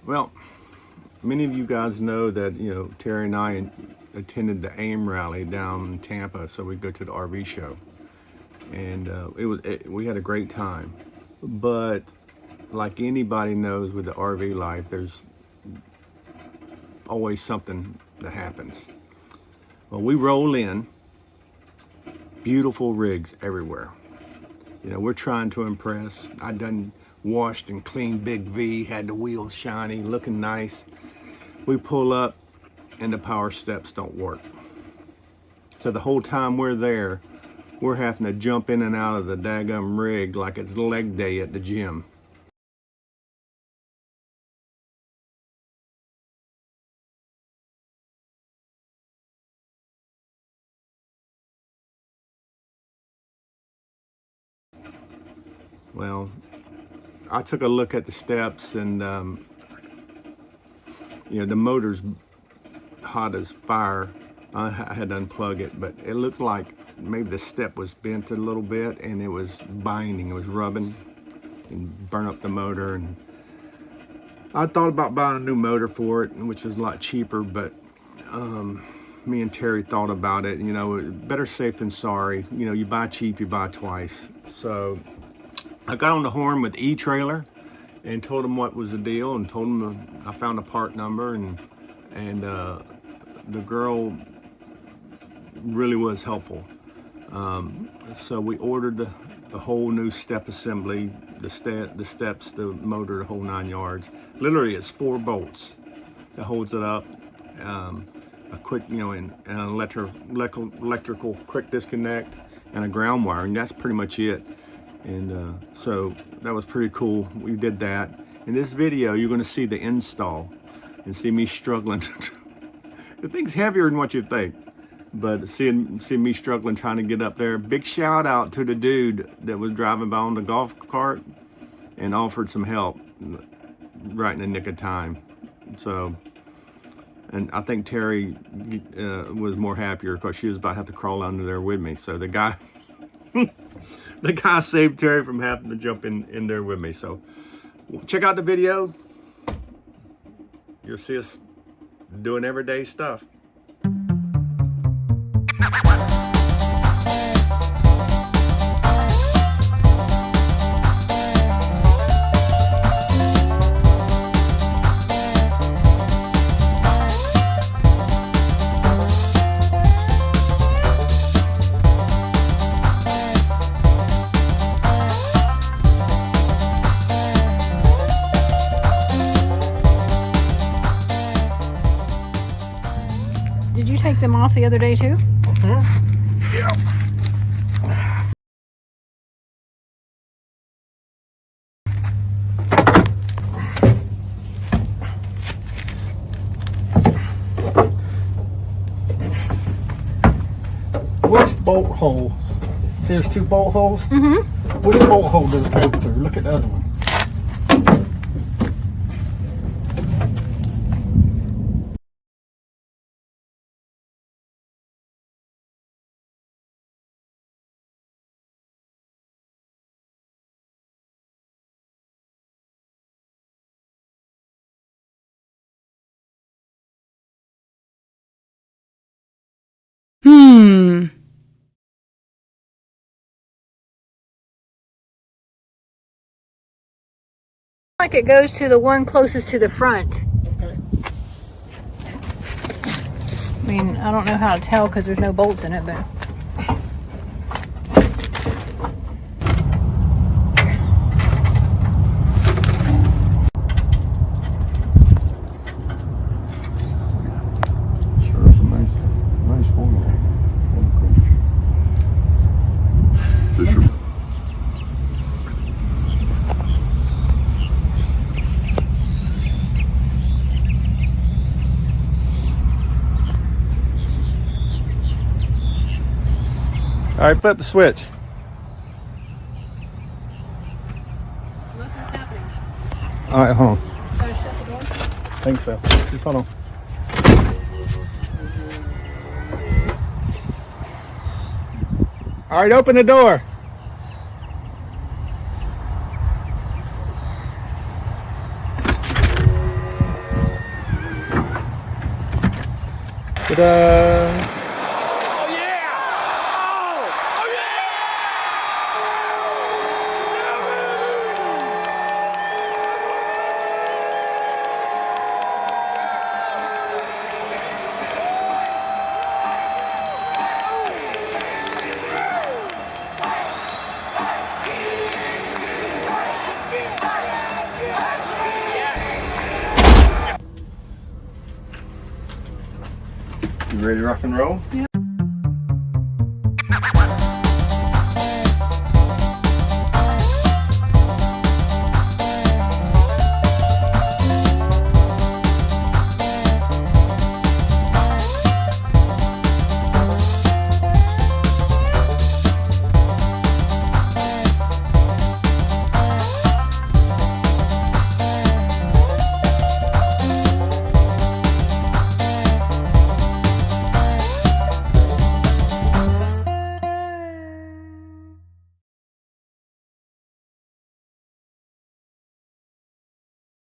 Well, many of you guys know that, Terry and I attended the AIM rally down in Tampa, so we go to the RV show. And we had a great time. But like anybody knows with the RV life, there's always something that happens. Well, we roll in, beautiful rigs everywhere. We're trying to impress. I done washed and cleaned Big V, had the wheels shiny, looking nice. We pull up and the power steps don't work. So the whole time we're there, we're having to jump in and out of the daggum rig like it's leg day at the gym. Well, I took a look at the steps and the motor's hot as fire. I had to unplug it, but it looked like maybe the step was bent a little bit and it was binding, it was rubbing and burn up the motor. And I thought about buying a new motor for it, which is a lot cheaper, but me and Terry thought about it. Better safe than sorry. You buy cheap, you buy twice. So I got on the horn with E-Trailer and told them what was the deal, and told them I found a part number, and the girl really was helpful. So we ordered the whole new step assembly, the steps, the motor, the whole 9 yards. Literally, it's 4 bolts that holds it up. A quick, and an electrical quick disconnect and a ground wire, and that's pretty much it. And so that was pretty cool. We did that. In this video, you're going to see the install and see me struggling. The thing's heavier than what you think, but seeing me struggling trying to get up there. Big shout out to the dude that was driving by on the golf cart and offered some help right in the nick of time. So, and I think Terry was more happier because she was about to have to crawl under there with me. So the guy saved Terry from having to jump in there with me. So check out the video. You'll see us doing everyday stuff. Did you take them off the other day too? Yeah. Which bolt hole? See, there's 2 bolt holes? Mm-hmm. Which bolt hole does it go through? Look at the other one. Like it goes to the one closest to the front. Okay. I mean, I don't know how to tell because there's no bolts in it, but. Sure, it's a nice formula. All right, flip the switch. Nothing's happening. All right, hold on. Gotta shut the door. I think so. Just hold on. All right, open the door. Ta-da! You ready to rock and roll? Yeah.